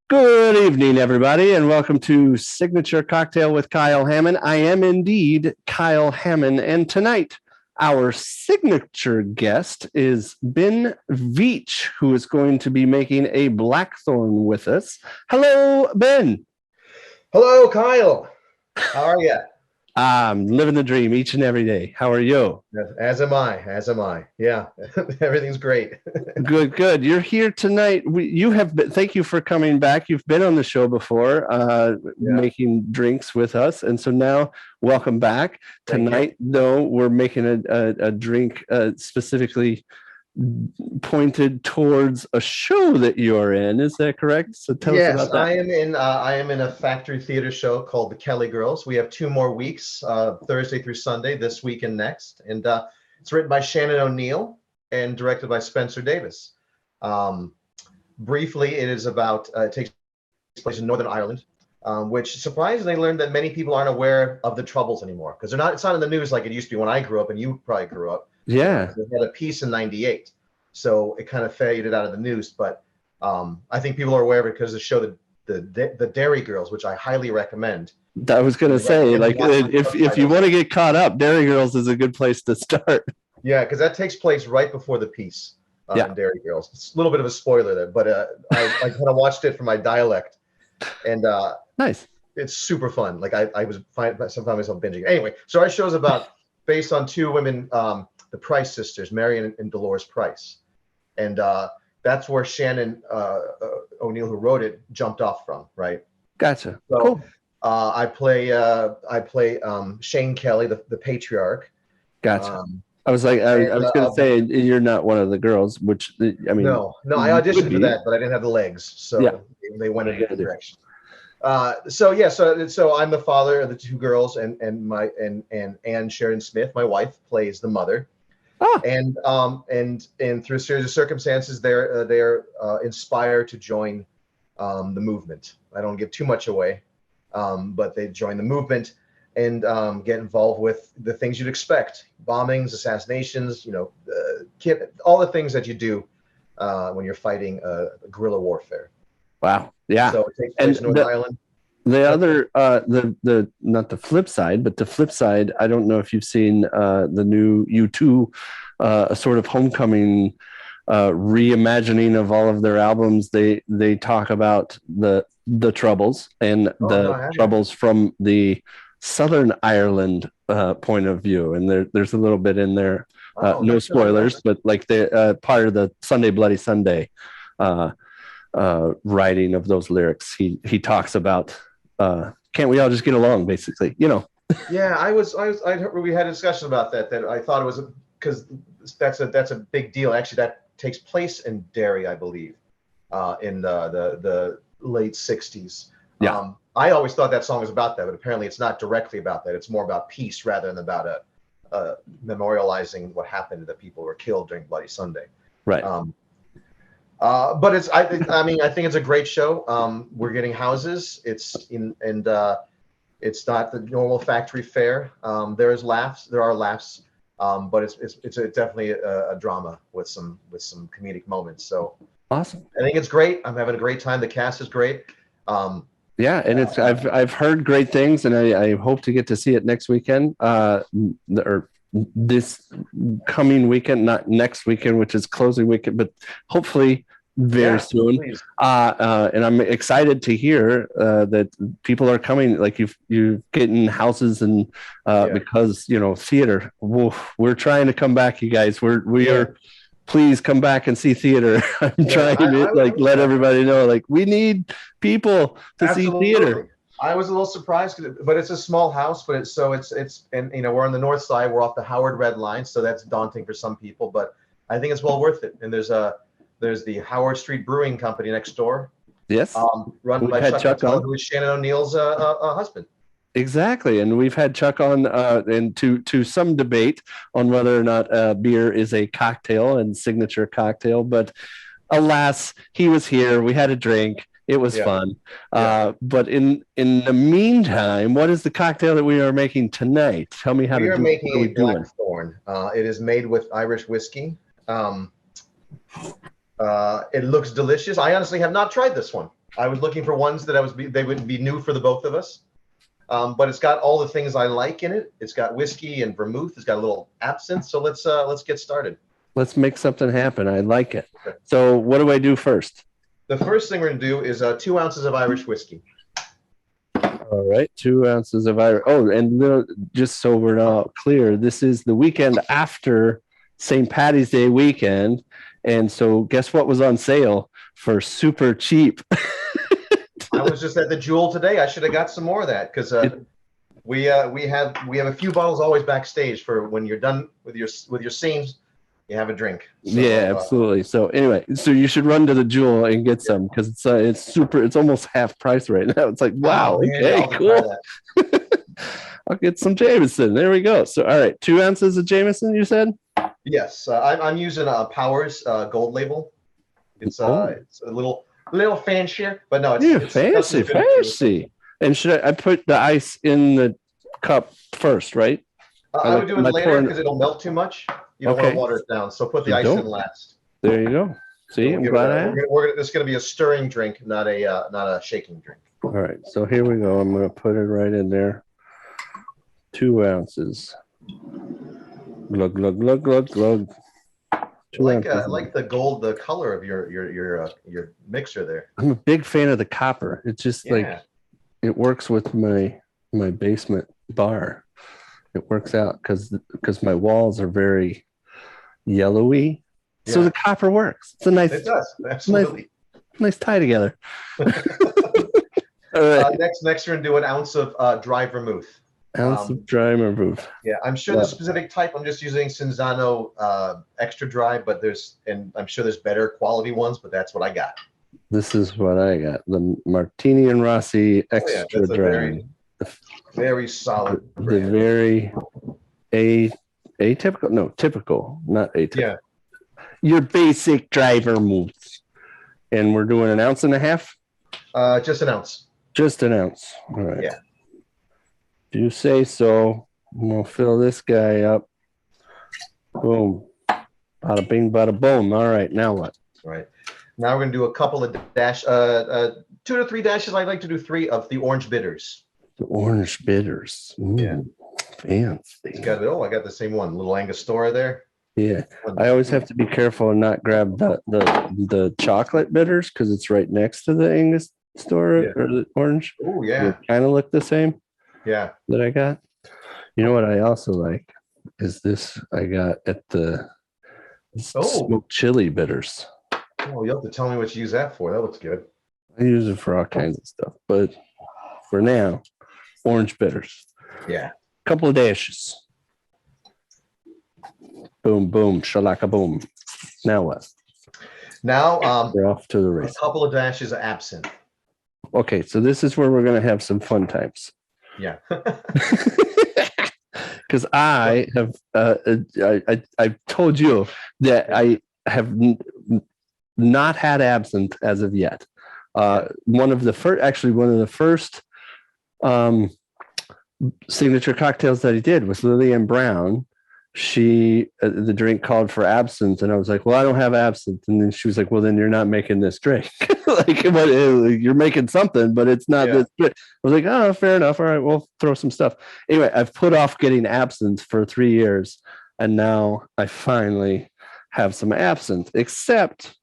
Good evening, everybody, and welcome to Signature Cocktail with Kyle Hammond. I am indeed Kyle Hammond, and tonight our signature guest is Ben Veach, who is going to be making a Blackthorn with us. Hello, Ben. Hello, Kyle. How are you? I'm living the dream each and every day. How are you? As am I. As am I. Yeah, everything's great. Good, good. You're here tonight. You have been. Thank you for coming back. You've been on the show before, making drinks with us, and so now, welcome back. Tonight, though, we're making a drink specifically pointed towards a show that you're in. Is that correct? So tell us about that. I am in a factory theater show called the Kelly Girls. We have 2 more weeks, Thursday through Sunday, this week and next, and it's written by Shannon O'Neill and directed by Spencer Davis. Briefly, it is about it takes place in Northern Ireland, which surprisingly learned that many people aren't aware of the Troubles anymore because it's not in the news like it used to be when I grew up and you probably grew up. Yeah, they had a piece in '98, so it kind of faded out of the news. But I think people are aware of it because the show, the Dairy Girls, which I highly recommend. I was going to say, like, if you want to get caught up, Dairy Girls is a good place to start. Yeah, because that takes place right before the piece in Dairy Girls. It's a little bit of a spoiler there, but I kind of watched it for my dialect, and nice. It's super fun. Like I was sometimes myself binging. Anyway, so our show's based on 2 women, the Price sisters, Marion and Dolores Price, and that's where Shannon O'Neill, who wrote it, jumped off from. Right. Gotcha. So, cool. I play Shane Kelly, the patriarch. Gotcha. I was going to say you're not one of the girls, which I mean. No, I auditioned for that, but I didn't have the legs, so they went in a different direction. So I'm the father of the 2 girls, and Anne Sharon Smith, my wife, plays the mother. And through a series of circumstances, they're inspired to join the movement. I don't give too much away, but they join the movement and get involved with the things you'd expect: bombings, assassinations, all the things that you do when you're fighting guerrilla warfare. Wow. Yeah. So it takes place in Northern Ireland. The other, the not the flip side, but the flip side, I don't know if you've seen the new U2, a sort of homecoming reimagining of all of their albums. They talk about the Troubles and the Troubles from the Southern Ireland point of view, and there's a little bit in there. No spoilers, but like the part of the Sunday Bloody Sunday writing of those lyrics, he talks about can't we all just get along, basically, Yeah, I heard, we had a discussion about that I thought it was because that's a big deal. Actually, that takes place in Derry, I believe, in the late '60s. I always thought that song was about that, but apparently it's not directly about that. It's more about peace rather than about memorializing what happened to the people who were killed during Bloody Sunday. Right. But I think it's a great show. We're getting houses. It's it's not the normal factory fare. There are laughs, but it's definitely a drama with some comedic moments. So awesome. I think it's great. I'm having a great time. The cast is great. Yeah, and I've heard great things, and I hope to get to see it next weekend. Or this coming weekend, not next weekend, which is closing weekend, but hopefully very soon. And I'm excited to hear that people are coming. Like you're getting houses, and because theater. We're trying to come back, you guys. We are. Please come back and see theater. I'm trying to let everybody know, like, we need people to see theater. I was a little surprised, but it's a small house, but it's and we're on the north side. We're off the Howard Red Line, so that's daunting for some people, but I think it's well worth it. And there's the Howard Street Brewing Company next door. Yes. Run by Chuck on, who is Shannon O'Neill's husband. Exactly, and we've had Chuck on, and to some debate on whether or not beer is a cocktail and signature cocktail. But alas, he was here. We had a drink. It was fun. But in the meantime, what is the cocktail that we are making tonight? Tell me how to do it. We are making a Blackthorn. It is made with Irish whiskey. It looks delicious. I honestly have not tried this one. I was looking for ones that they would be new for the both of us. But it's got all the things I like in it. It's got whiskey and vermouth. It's got a little absinthe. So let's get started. Let's make something happen. I like it. Okay. So what do I do first? The first thing we're going to do is 2 ounces of Irish whiskey. All right, 2 ounces of Irish. Oh, and just so we're all clear, this is the weekend after St. Paddy's Day weekend. And so guess what was on sale for super cheap? I was just at the Jewel today. I should have got some more of that because we have a few bottles always backstage for when you're done with your scenes, you have a drink. So, yeah, absolutely. So anyway, so you should run to the Jewel and get some because it's almost half price right now. It's like wow, okay, cool. I'll get some Jameson. There we go. So all right, 2 ounces of Jameson. You said? Yes, I'm using a Powers Gold Label. It's a little fancier, but no, it's fancy. And should I put the ice in the cup first, right? I would do it later because it'll melt too much. You don't want to water it down, so put the ice in last. There you go. See, I'm glad it's going to be a stirring drink, not a shaking drink. All right, so here we go. I'm going to put it right in there. 2 ounces. Glug glug glug glug glug. I like the color of your mixer there. I'm a big fan of the copper. It's just like it works with my basement bar. It works out because my walls are very yellowy. Yeah. So the copper works. It's a nice. It does absolutely nice tie together. All right. Next, we're gonna do an ounce of dry vermouth. Ounce of dry vermouth. Yeah, I'm sure the specific type. I'm just using Cinzano extra dry, but I'm sure there's better quality ones, but that's what I got. This is what I got. The Martini and Rossi extra dry. Very solid. The very atypical. No, typical, not atypical. Yeah. Your basic dry vermouth. And we're doing 1.5 ounces? Just an ounce. Just an ounce. All right. Yeah. If you say so, I'm going to fill this guy up. Boom. Bada bing, bada boom. All right. Now what? All right. Now we're going to do a couple of 2 to 3 dashes. I'd like to do 3 of the orange bitters. The orange bitters. Yeah. Fancy. I got the same one. Little Angostura there. Yeah. I always have to be careful and not grab the chocolate bitters because it's right next to the Angostura or the orange. Oh, yeah. They kind of look the same. Yeah. That I got. You know what I also like is this I got at the smoked chili bitters. Oh, you have to tell me what you use that for. That looks good. I use it for all kinds of stuff, but for now, orange bitters. Yeah. Couple of dashes. Boom, boom, shalaka boom. Now what? Now we're off to the race. A couple of dashes of absinthe. Okay, so this is where we're going to have some fun times. Yeah. Because I have, I've told you that I have not had absinthe as of yet. One of the first signature cocktails that he did was Lillian Brown. She the drink called for absinthe, and I was like, well, I don't have absinthe. And then she was like, well, then you're not making this drink. Like, you're making something, but it's not this drink. I was like, oh, fair enough. All right, we'll throw some stuff. Anyway, I've put off getting absinthe for 3 years, and now I finally have some absinthe, except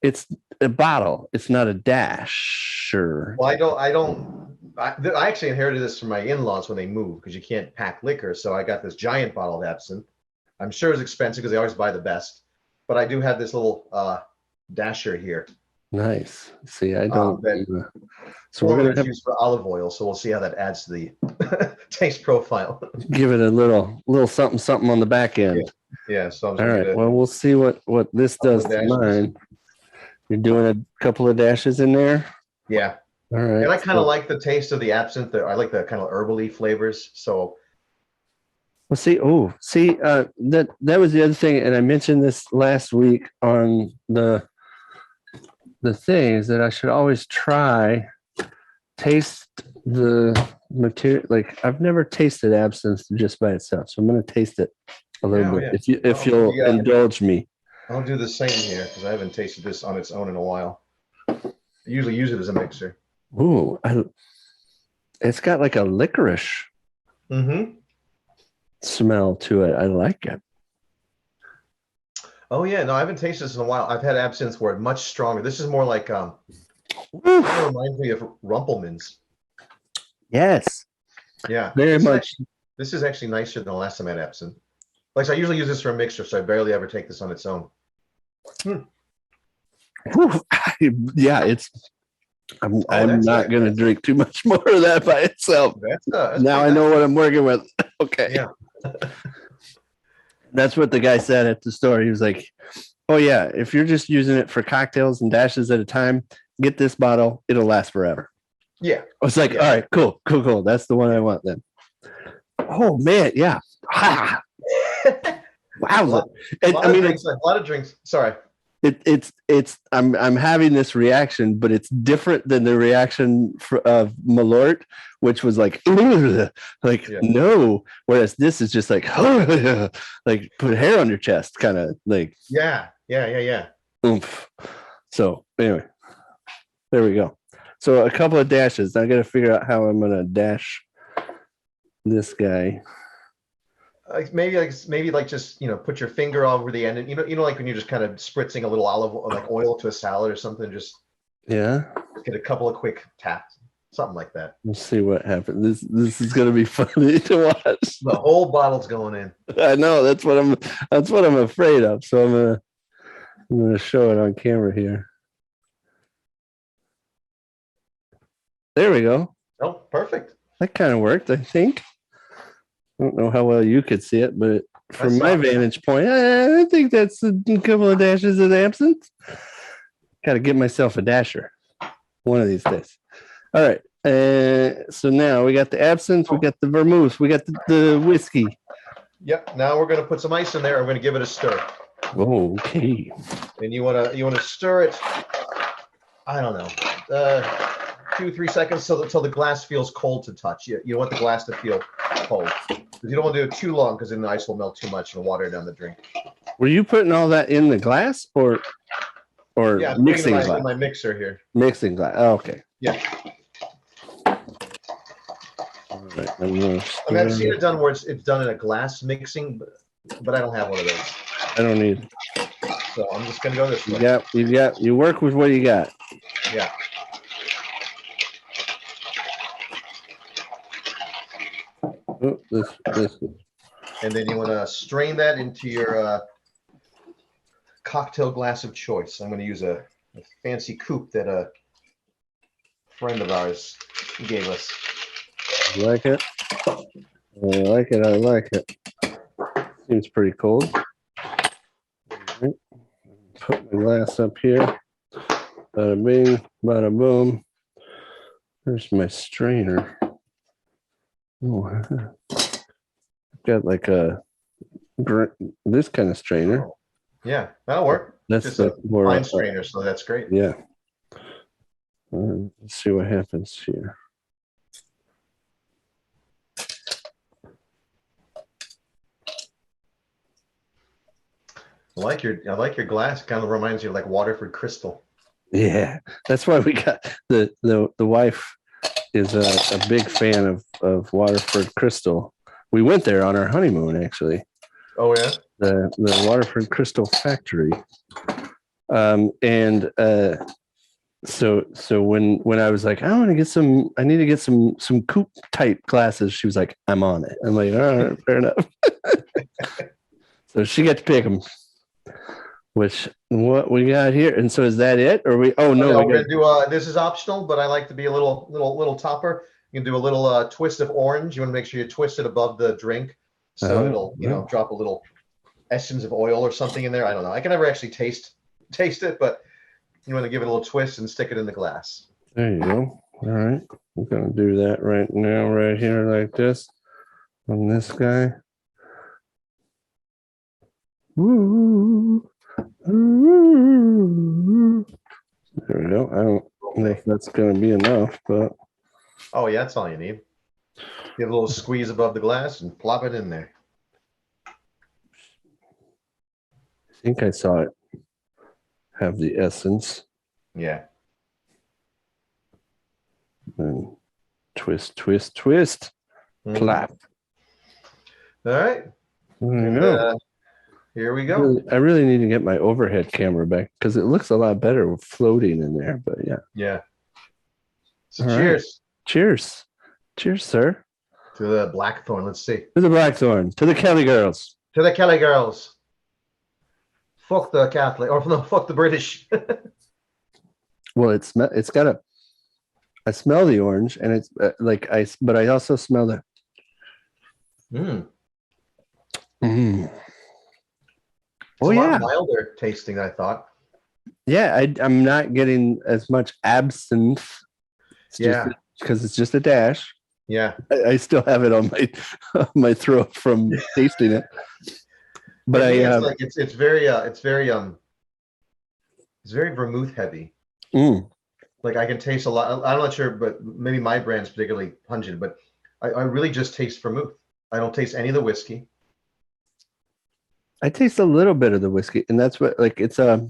it's a bottle. It's not a dash. Sure. Well, I actually inherited this from my in-laws when they moved because you can't pack liquor. So I got this giant bottle of absinthe. I'm sure it's expensive because they always buy the best. But I do have this little dasher here. Nice. See, I don't. So we're going to use for olive oil. So we'll see how that adds to the taste profile. Give it a little something on the back end. Yeah. So all right. Well, we'll see what this does to mine. You're doing a couple of dashes in there. Yeah. All right. And I kind of like the taste of the absinthe. I like the kind of herbally flavors. So, well, that was the other thing, and I mentioned this last week on the thing is that I should always taste the material. Like I've never tasted absinthe just by itself, so I'm going to taste it a little bit. Yeah. If you'll indulge me. I'll do the same here because I haven't tasted this on its own in a while. I usually use it as a mixer. Ooh, it's got like a licorice smell to it. I like it. Oh yeah, no, I haven't tasted this in a while. I've had absinthe where it's much stronger. This is more like it reminds me of Rumpelmans. Yes. Yeah, Very much. This is actually nicer than the last time I had absinthe. Like so I usually use this for a mixer, so I barely ever take this on its own. Yeah, I'm not going to drink too much more of that by itself. That's now I know what I'm working with. Okay. Yeah. That's what the guy said at the store. He was like, oh, yeah, if you're just using it for cocktails and dashes at a time, get this bottle. It'll last forever. Yeah. I was like, all right, cool. That's the one I want then. Oh, man. Yeah. Wow. A lot of drinks. Sorry. It's I'm having this reaction, but it's different than the reaction of Malort, which was like no. Whereas this is just like like put hair on your chest, kind of like yeah. Oomph. So anyway, there we go. So a couple of dashes. I got to figure out how I'm gonna dash this guy. Maybe just put your finger over the end, and like when you're just kind of spritzing a little oil to a salad or something. Just get a couple of quick taps, something like that. We'll see what happens. This is gonna be funny to watch. The whole bottle's going in. I know that's what I'm afraid of. So I'm gonna show it on camera here. There we go. Oh, perfect. That kind of worked, I think. I don't know how well you could see it, but from my vantage point, I think that's a couple of dashes of absinthe. Got to get myself a dasher one of these days. All right. So now we got the absinthe, we got the vermouth, we got the whiskey. Yep. Now we're going to put some ice in there. I'm going to give it a stir. Oh, okay. And you want to stir it. I don't know, 2-3 seconds until the glass feels cold to touch. You want the glass to feel cold. You don't want to do it too long because then the ice will melt too much and water down the drink. Were you putting all that in the glass or mixing glass? In my mixer here. Mixing glass. Oh, okay. Yeah. All right. I've seen it done where it's done in a glass mixing, but I don't have one of those. I don't need. So I'm just gonna go this way. You work with what you got. Yeah. Oh, this. And then you want to strain that into your cocktail glass of choice. I'm going to use a fancy coupe that a friend of ours gave us. You like it? I like it. Seems pretty cold. Right. Put my glass up here. Bada bing, bada boom. There's my strainer. Oh, got like this kind of strainer. Yeah, that'll work. That's just a fine strainer, so that's great. Yeah. Let's see what happens here. I like your glass. Kind of reminds you of like Waterford Crystal. Yeah, that's why we got the wife is a big fan of Waterford Crystal. We went there on our honeymoon, actually. Oh yeah, the Waterford Crystal factory. So when I was like, I need to get some coupe type glasses, she was like, I'm on it. I'm like, all right, fair enough. So she got to pick them. Which what we got here, and so is that it? Or we? Oh no, we're gonna do. This is optional, but I like to be a little topper. You can do a little twist of orange. You want to make sure you twist it above the drink, so it'll drop a little essence of oil or something in there. I don't know. I can never actually taste it, but you want to give it a little twist and stick it in the glass. There you go. All right, I'm gonna do that right now, right here, like this, on this guy. Ooh. There we go. I don't know if that's going to be enough, but oh yeah, that's all you need. Give a little squeeze above the glass and plop it in there. I think I saw it have the essence. Yeah. And twist, twist, twist. Clap. All right. Here we go. I really need to get my overhead camera back because it looks a lot better floating in there. But yeah. Yeah. So All cheers. Right. Cheers. Cheers, sir. To the Blackthorn. Let's see. To the Blackthorn. To the Kelly girls. To the Kelly girls. Fuck the Catholic. Or no, fuck the British. Well, it's got a. I smell the orange, and it's but I also smell the. Oh yeah, milder tasting than I thought. Yeah, I'm not getting as much absinthe. Because it's just a dash. Yeah, I still have it on my throat from tasting it. But it's very vermouth heavy. Like I can taste a lot. I'm not sure, but maybe my brand's particularly pungent. But I really just taste vermouth. I don't taste any of the whiskey. I taste a little bit of the whiskey, and that's what it's a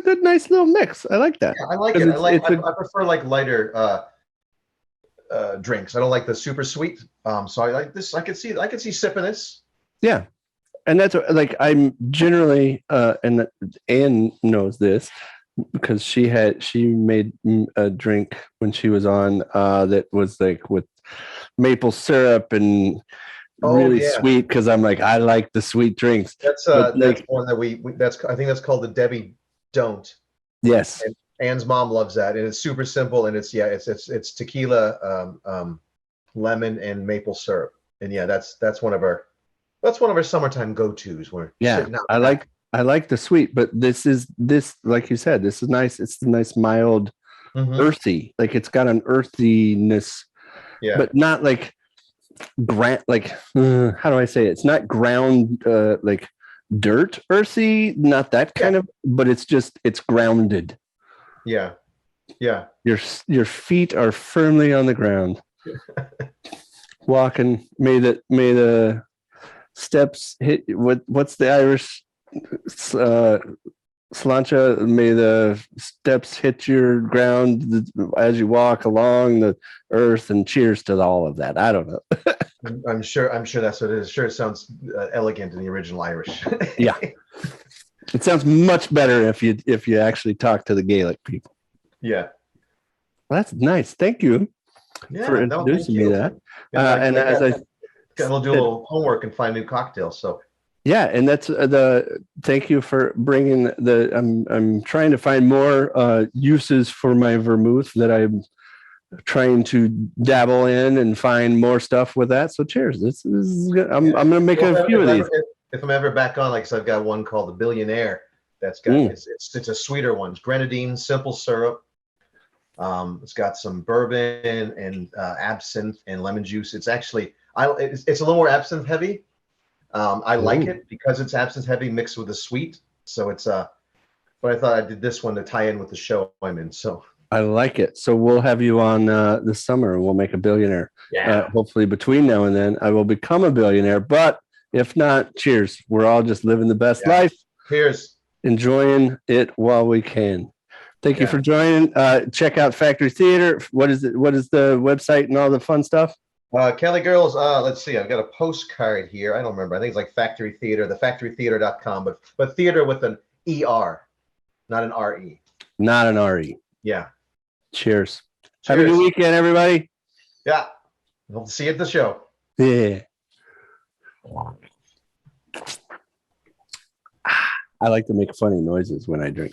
good nice little mix. I like that. Yeah, I like it. I prefer like lighter drinks. I don't like the super sweet. So I like this. I could see sipping this. Yeah. And that's I'm generally and Anne knows this because she made a drink when she was on that was like with maple syrup and really sweet because I'm like I like the sweet drinks. That's one that I think that's called the Debbie Don't. Yes. And Anne's mom loves that, and it's super simple, and it's tequila, lemon, and maple syrup, and that's one of our summertime go-tos. I like the sweet, but this like you said, this is nice. It's a nice mild, earthy. Like it's got an earthiness, but not like how do I say it? It's not ground like dirt earthy, not that kind of, but it's grounded. Yeah. Your feet are firmly on the ground. Walking, may the steps hit what's the Irish slancha? May the steps hit your ground as you walk along the earth, and cheers to all of that. I don't know. I'm sure that's what it is. Sure, it sounds elegant in the original Irish. Yeah, it sounds much better if you actually talk to the Gaelic people. Yeah, well, that's nice. Thank you for introducing me to that. And as we'll do a little homework and find new cocktails. So yeah, and that's thank you for bringing I'm trying to find more uses for my vermouth that I'm trying to dabble in and find more stuff with that. So cheers. This is good. I'm going to make a few of these. If I'm ever back on, like, so I've got one called the Billionaire. That's got it's a sweeter one. It's grenadine, simple syrup. It's got some bourbon and absinthe and lemon juice. It's actually it's a little more absinthe heavy. I like it because it's absinthe heavy mixed with the sweet. So it's but I thought I did this one to tie in with the show I'm in. So I like it. So we'll have you on this summer and we'll make a billionaire. Yeah. Hopefully between now and then I will become a billionaire. But if not, cheers. We're all just living the best life. Cheers. Enjoying it while we can. Thank you for joining. Check out Factory Theater. What is it? What is the website and all the fun stuff? Kelly Girls, let's see. I've got a postcard here. I don't remember. I think it's like Factory Theater, thefactorytheater.com, but theater with an ER, not an RE. Not an RE. Yeah. Cheers. Have a good weekend, everybody. Yeah. We'll see you at the show. Yeah. I like to make funny noises when I drink.